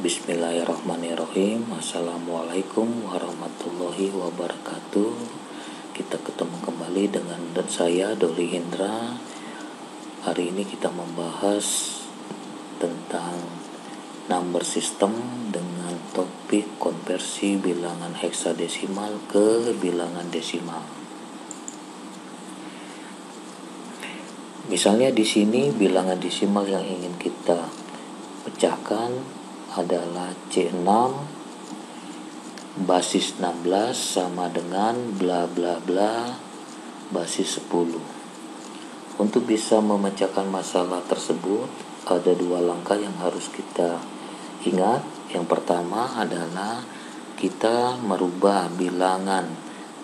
Bismillahirrahmanirrahim. Assalamualaikum warahmatullahi wabarakatuh. Kita ketemu kembali dengan saya Doli Indra. Hari ini kita membahas tentang number system dengan topik konversi bilangan heksadesimal ke bilangan desimal. Misalnya di sini bilangan desimal yang ingin kita pecahkan adalah C6 basis 16 sama dengan bla bla bla basis 10. Untuk bisa memecahkan masalah tersebut ada dua langkah yang harus kita ingat. Yang pertama adalah kita merubah bilangan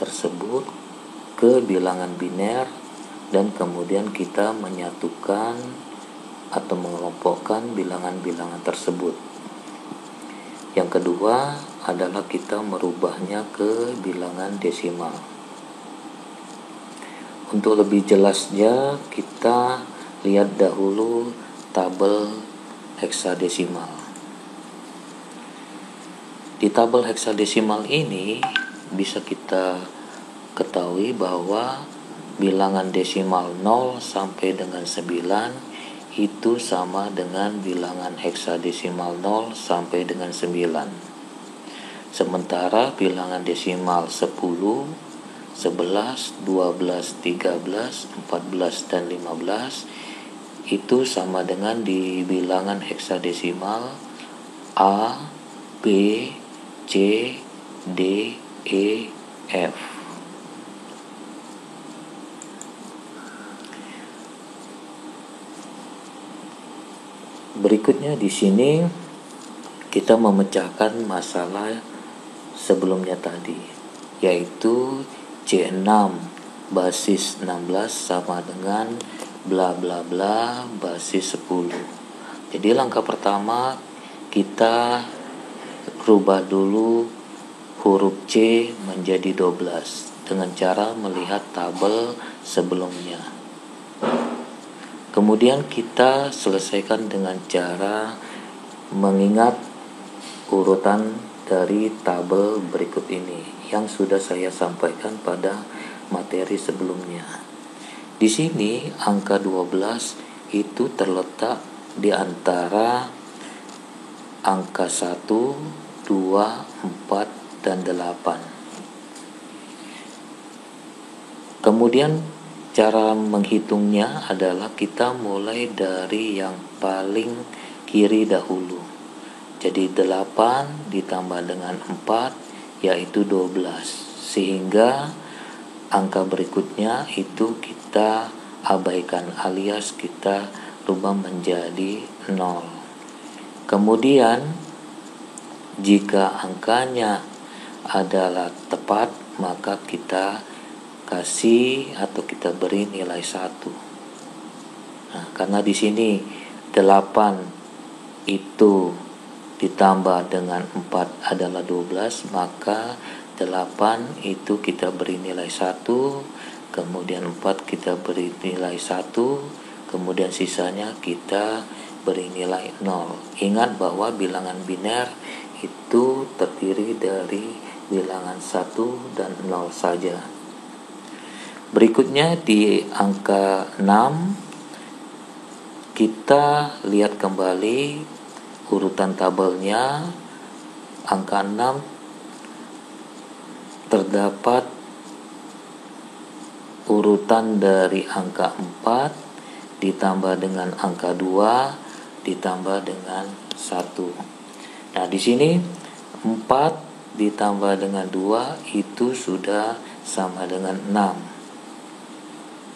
tersebut ke bilangan biner dan kemudian kita menyatukan atau mengelompokkan bilangan-bilangan tersebut. Yang kedua adalah kita merubahnya ke bilangan desimal. Untuk lebih jelasnya kita lihat dahulu tabel heksadesimal. Di tabel heksadesimal ini bisa kita ketahui bahwa bilangan desimal 0 sampai dengan 9 itu sama dengan bilangan heksadesimal 0 sampai dengan 9. Sementara bilangan desimal 10, 11, 12, 13, 14, dan 15 itu sama dengan di bilangan heksadesimal A, B, C, D, E, F. Berikutnya di sini kita memecahkan masalah sebelumnya tadi, yaitu C6 basis 16 sama dengan bla bla bla basis 10. Jadi langkah pertama kita rubah dulu huruf C menjadi 12 dengan cara melihat tabel sebelumnya. Kemudian kita selesaikan dengan cara mengingat urutan dari tabel berikut ini yang sudah saya sampaikan pada materi sebelumnya. Di sini angka 12 itu terletak di antara angka 1, 2, 4, dan 8. Kemudian cara menghitungnya adalah kita mulai dari yang paling kiri dahulu. Jadi 8 ditambah dengan 4 yaitu 12. Sehingga angka berikutnya itu kita abaikan alias kita rubah menjadi 0. Kemudian jika angkanya adalah tepat maka kita kasih atau kita beri nilai 1. Nah, karena di sini 8 itu ditambah dengan 4 adalah 12, maka 8 itu kita beri nilai 1, kemudian 4 kita beri nilai 1, kemudian sisanya kita beri nilai 0. Ingat bahwa bilangan biner itu terdiri dari bilangan 1 dan 0 saja. Berikutnya di angka 6 kita lihat kembali urutan tabelnya. Angka 6 terdapat urutan dari angka 4 ditambah dengan angka 2 ditambah dengan 1. Nah, di sini 4 ditambah dengan 2 itu sudah sama dengan 6.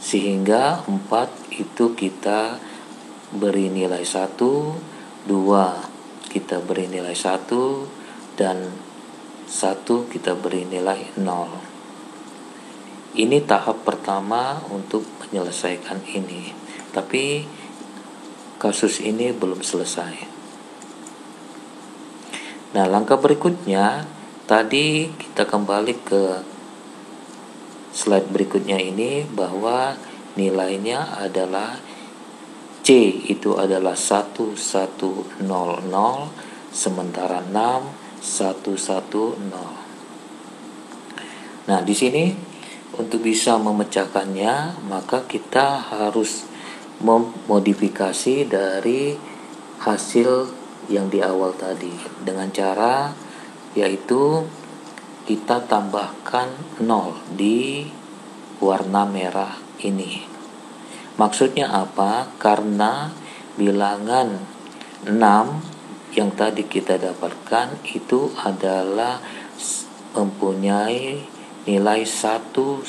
Sehingga 4 itu kita beri nilai 1, 2 kita beri nilai 1, dan 1 kita beri nilai 0. Ini tahap pertama untuk menyelesaikan ini. Tapi kasus ini belum selesai. Nah, langkah berikutnya tadi kita kembali ke slide berikutnya ini bahwa nilainya adalah C itu adalah 1100 sementara 6 110. Nah, di sini untuk bisa memecahkannya, maka kita harus memodifikasi dari hasil yang di awal tadi dengan cara yaitu kita tambahkan 0 di warna merah ini. Maksudnya apa? Karena bilangan 6 yang tadi kita dapatkan itu adalah mempunyai nilai 110.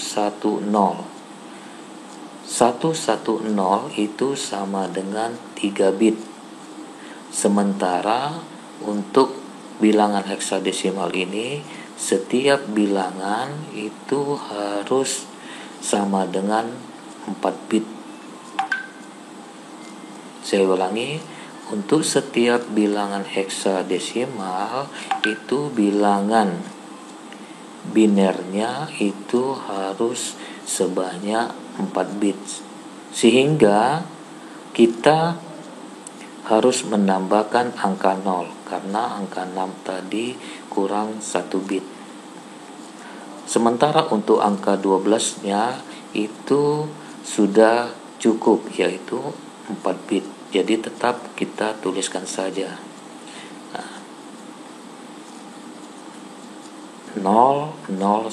110 itu sama dengan 3 bit. Sementara untuk bilangan heksadesimal ini, setiap bilangan itu harus sama dengan 4 bit. Saya ulangi, untuk setiap bilangan heksadesimal itu bilangan binernya itu harus sebanyak 4 bit. Sehingga kita harus menambahkan angka 0 karena angka 6 tadi kurang 1 bit. Sementara untuk angka 12-nya itu sudah cukup, yaitu 4 bit. Jadi tetap kita tuliskan saja 0011.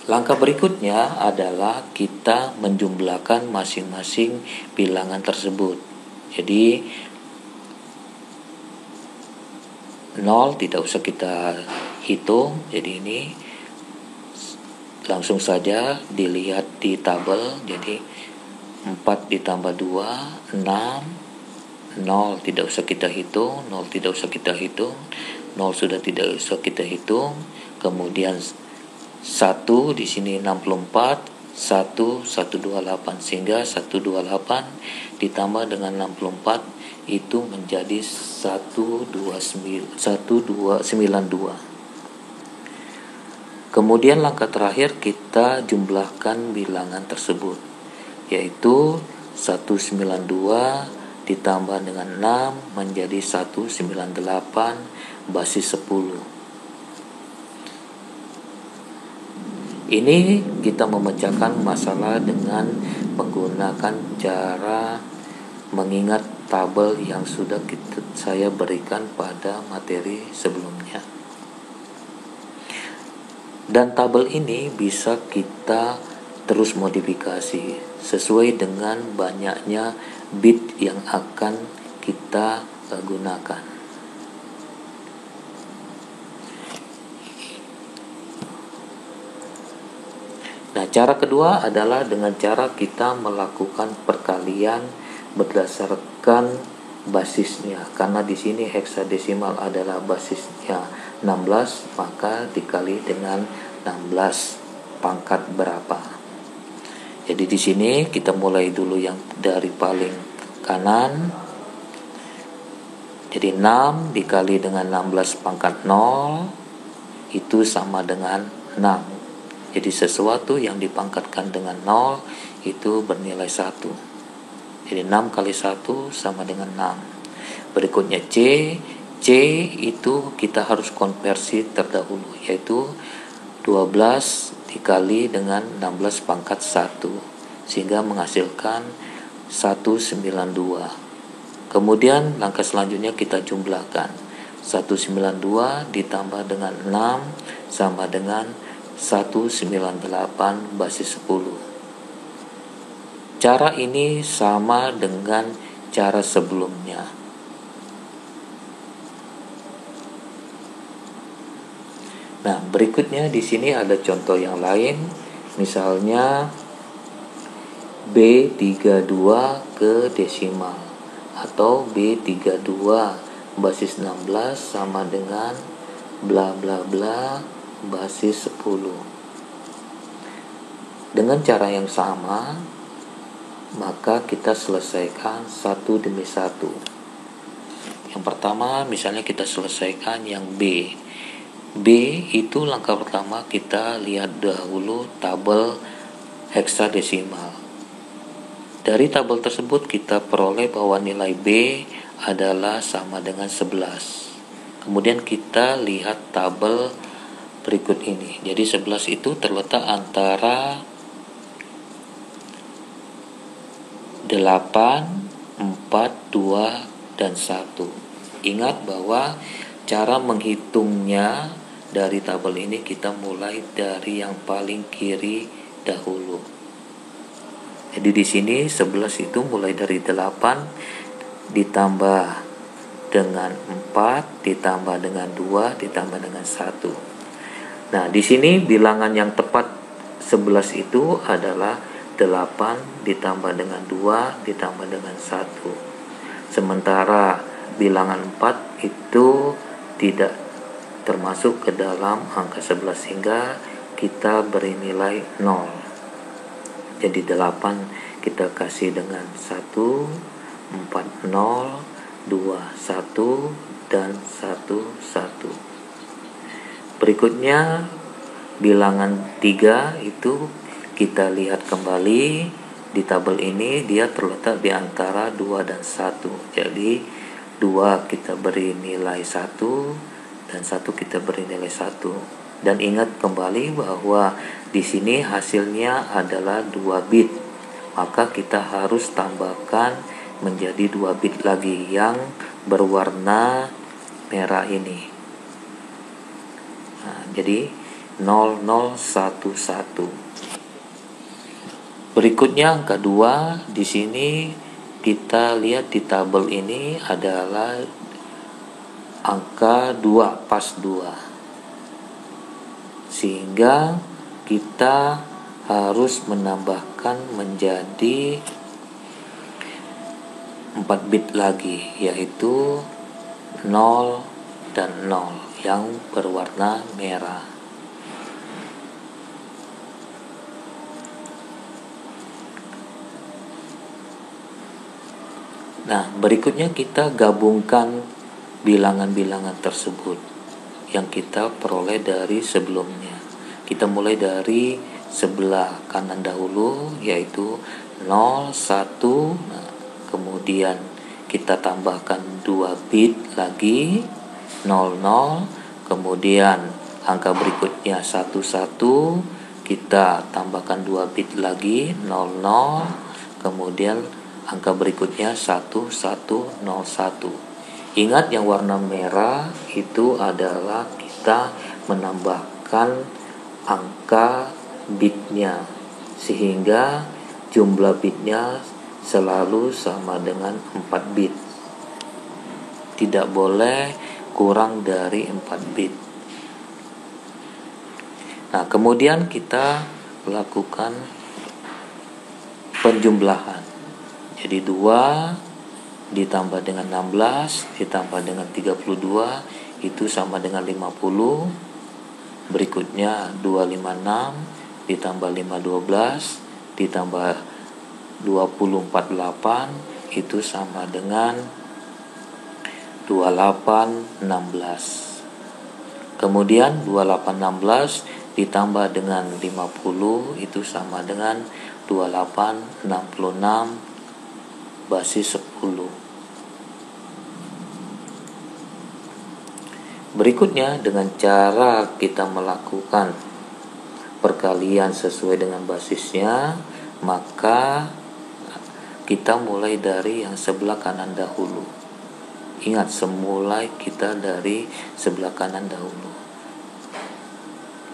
Langkah berikutnya adalah kita menjumlahkan masing-masing bilangan tersebut. Jadi 0 tidak usah kita hitung, jadi ini langsung saja dilihat di tabel. Jadi 4 ditambah 2 6, 0 tidak usah kita hitung, 0 tidak usah kita hitung, 0 sudah tidak usah kita hitung. Kemudian 1 di sini 64, 128, sehingga 128 ditambah dengan 64 itu menjadi 1292. Kemudian langkah terakhir kita jumlahkan bilangan tersebut, yaitu 192 ditambah dengan 6 menjadi 198 basis 10. Ini kita memecahkan masalah dengan menggunakan cara mengingat tabel yang sudah saya berikan pada materi sebelumnya. Dan tabel ini bisa kita terus modifikasi sesuai dengan banyaknya bit yang akan kita gunakan. Nah, cara kedua adalah dengan cara kita melakukan perkalian berdasarkan basisnya. Karena di sini heksadesimal adalah basisnya 16, maka dikali dengan 16 pangkat berapa. Jadi di sini kita mulai dulu yang dari paling kanan. Jadi 6 dikali dengan 16 pangkat 0 itu sama dengan 6. Jadi sesuatu yang dipangkatkan dengan 0 itu bernilai 1. Jadi 6 kali 1 sama dengan 6. Berikutnya C itu kita harus konversi terdahulu, yaitu 12 dikali dengan 16 pangkat 1, sehingga menghasilkan 192. Kemudian langkah selanjutnya kita jumlahkan. 192 ditambah dengan 6 sama dengan 198 basis 10. Cara ini sama dengan cara sebelumnya. Nah, berikutnya di sini ada contoh yang lain. Misalnya B32 ke desimal atau B32 basis 16 sama dengan bla bla bla basis 10. Dengan cara yang sama, maka kita selesaikan satu demi satu. Yang pertama, misalnya kita selesaikan yang B. B itu langkah pertama kita lihat dahulu tabel heksadesimal. Dari tabel tersebut kita peroleh bahwa nilai B adalah sama dengan 11. Kemudian kita lihat tabel berikut ini. Jadi 11 itu terletak antara 8, 4, 2, dan 1. Ingat bahwa cara menghitungnya dari tabel ini kita mulai dari yang paling kiri dahulu. Jadi di sini 11 itu mulai dari 8 ditambah dengan 4 ditambah dengan 2 ditambah dengan 1. Nah, di sini bilangan yang tepat 11 itu adalah 8 ditambah dengan 2 ditambah dengan 1. Sementara bilangan 4 itu tidak termasuk ke dalam angka 11 sehingga kita beri nilai 0. Jadi 8 kita kasih dengan 1, 4, 0, 2, 1, dan 1, 1. Berikutnya bilangan 3 itu kita lihat kembali di tabel ini, dia terletak di antara 2 dan 1. Jadi 2 kita beri nilai 1 dan 1 kita beri nilai 1. Dan ingat kembali bahwa di sini hasilnya adalah 2 bit. Maka kita harus tambahkan menjadi 2 bit lagi yang berwarna merah ini. Nah, jadi 0011. Berikutnya angka 2. Di sini kita lihat di tabel ini adalah angka 2 pas 2. Sehingga kita harus menambahkan menjadi 4 bit lagi, yaitu 0 dan 0 yang berwarna merah. Nah, berikutnya kita gabungkan bilangan-bilangan tersebut yang kita peroleh dari sebelumnya. Kita mulai dari sebelah kanan dahulu, yaitu 0, 1. Nah, kemudian kita tambahkan 2 bit lagi, 00. Kemudian angka berikutnya 11, kita tambahkan 2 bit lagi, 00. Kemudian angka berikutnya 1101. Ingat yang warna merah itu adalah kita menambahkan angka bitnya, sehingga jumlah bitnya selalu sama dengan 4 bit. Tidak boleh kurang dari 4 bit. Nah, kemudian kita lakukan penjumlahan. Jadi 2 ditambah dengan 16 ditambah dengan 32 itu sama dengan 50. Berikutnya 256 ditambah 512 ditambah 248 itu sama dengan 2816. Kemudian 2816 ditambah dengan 50 itu sama dengan 2866 basis 10. Berikutnya, dengan cara kita melakukan perkalian sesuai dengan basisnya, maka kita mulai dari yang sebelah kanan dahulu. Ingat, semula kita dari sebelah kanan dahulu,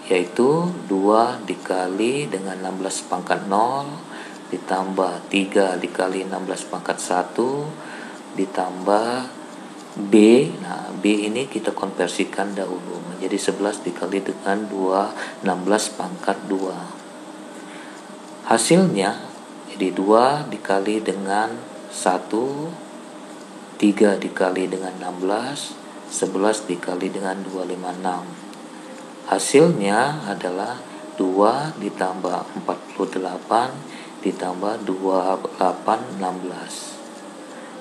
yaitu 2 dikali dengan 16 pangkat 0 ditambah 3 dikali 16 pangkat 1 ditambah B. Nah, B ini kita konversikan dahulu menjadi 11 dikali dengan 16 pangkat 2. Hasilnya jadi 2 dikali dengan 1, 3 dikali dengan 16, 11 dikali dengan 256. Hasilnya adalah 2 ditambah 48 ditambah 2816.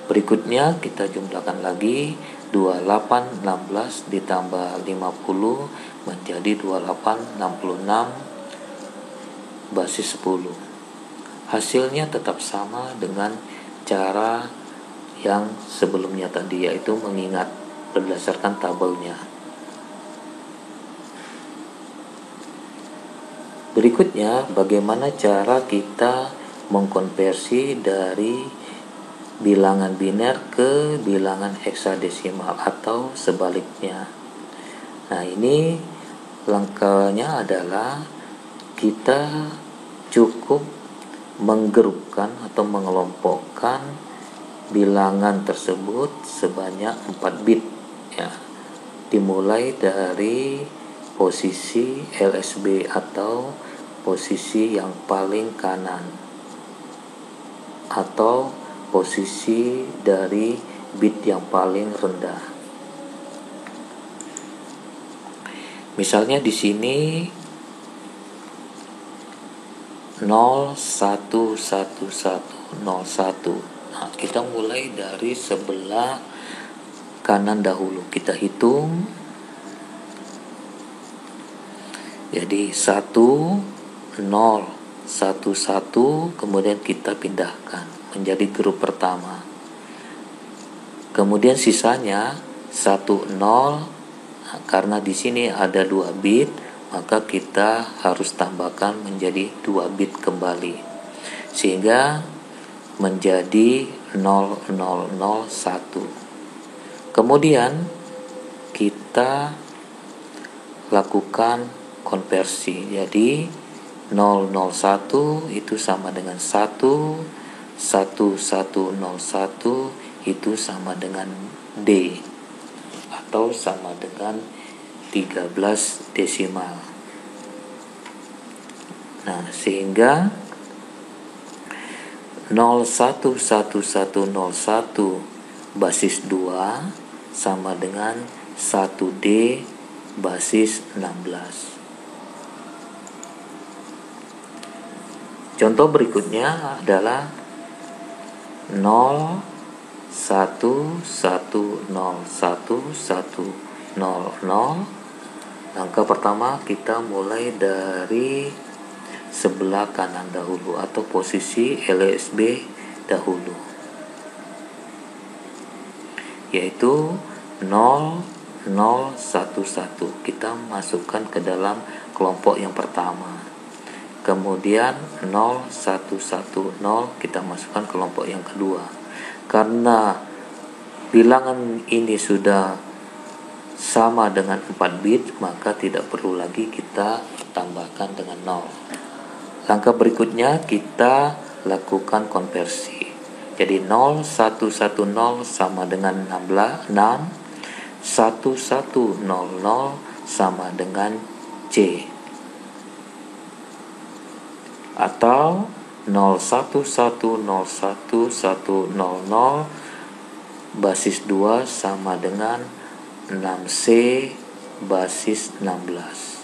Berikutnya kita jumlahkan lagi, 2816 ditambah 50 menjadi 2866 basis 10. Hasilnya tetap sama dengan cara yang sebelumnya tadi, yaitu mengingat berdasarkan tabelnya. Berikutnya, bagaimana cara kita mengkonversi dari bilangan biner ke bilangan heksadesimal atau sebaliknya. Nah, ini langkahnya adalah kita cukup menggrupkan atau mengelompokkan bilangan tersebut sebanyak 4 bit ya. Dimulai dari posisi LSB atau posisi yang paling kanan atau posisi dari bit yang paling rendah. Misalnya di sini 011101. Nah, kita mulai dari sebelah kanan dahulu. Kita hitung. Jadi 1011, kemudian kita pindahkan menjadi grup pertama. Kemudian sisanya 10. Nah, karena di sini ada 2 bit, maka kita harus tambahkan menjadi 2 bit kembali, sehingga menjadi 0001. Kemudian kita lakukan konversi. Jadi 001 itu sama dengan 1, 1101 itu sama dengan D atau sama dengan 13 desimal. Nah, sehingga 011101 basis 2 sama dengan 1D basis 16. Contoh berikutnya adalah 01110100. Langkah pertama kita mulai dari sebelah kanan dahulu atau posisi LSB dahulu, yaitu 0011. Kita masukkan ke dalam kelompok yang pertama. Kemudian 0110 kita masukkan kelompok yang kedua. Karena bilangan ini sudah sama dengan 4 bit, maka tidak perlu lagi kita tambahkan dengan 0. Langkah berikutnya kita lakukan konversi. Jadi 0110 sama dengan 6, 1100 sama dengan C, atau 01101100 basis 2 sama dengan 6C basis 16.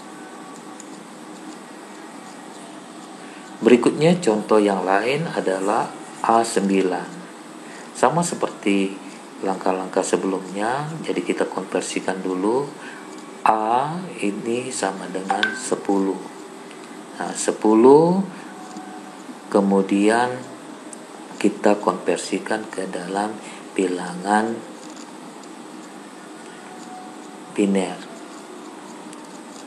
Berikutnya contoh yang lain adalah A9. Sama seperti langkah-langkah sebelumnya, jadi kita konversikan dulu. A ini sama dengan 10. Nah, 10 kemudian kita konversikan ke dalam bilangan biner.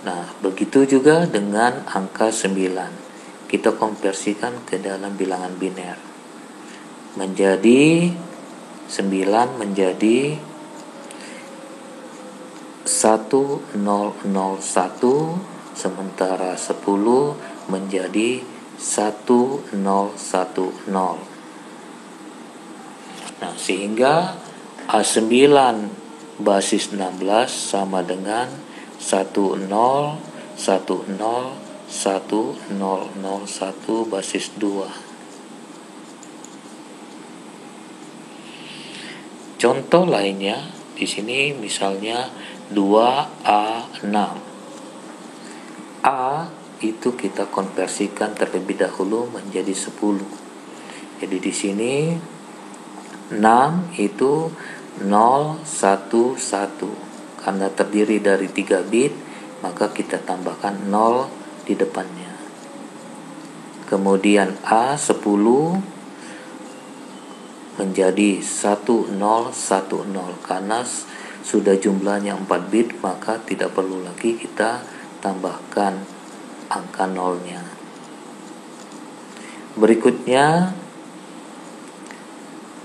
Nah, begitu juga dengan angka 9. Kita konversikan ke dalam bilangan biner. Menjadi 9 menjadi 1001, sementara 10 menjadi 1010. Nah, sehingga A9 basis 16 sama dengan 1001 basis 2. Contoh lainnya di sini misalnya 2A6. A itu kita konversikan terlebih dahulu menjadi 10. Jadi di sini 6 itu 011. Karena terdiri dari 3 bit, maka kita tambahkan 0 di depannya. Kemudian A10 menjadi 1010 karena sudah jumlahnya 4 bit, maka tidak perlu lagi kita tambahkan angka nolnya. Berikutnya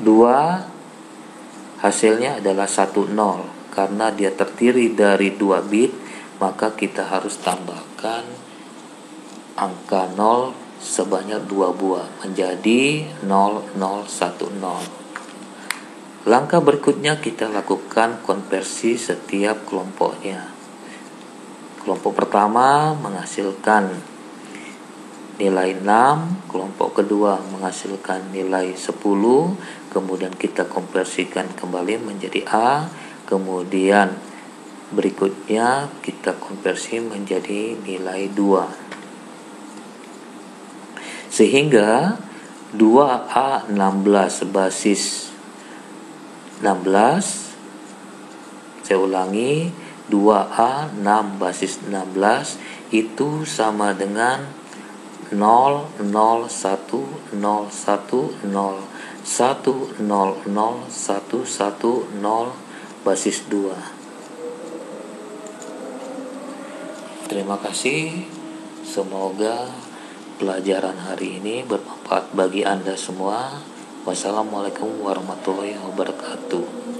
2 hasilnya adalah 10 karena dia terdiri dari 2 bit, maka kita harus tambahkan angka 0 sebanyak 2 buah menjadi 0010. Langkah berikutnya kita lakukan konversi setiap kelompoknya. Kelompok pertama menghasilkan nilai 6, kelompok kedua menghasilkan nilai 10, kemudian kita konversikan kembali menjadi A, kemudian berikutnya kita konversi menjadi nilai 2. Sehingga 2A16 basis 16, saya ulangi, 2A6 basis 16 itu sama dengan 001010100110 basis 2. Terima kasih. Semoga pelajaran hari ini bermanfaat bagi Anda semua. Wassalamualaikum warahmatullahi wabarakatuh.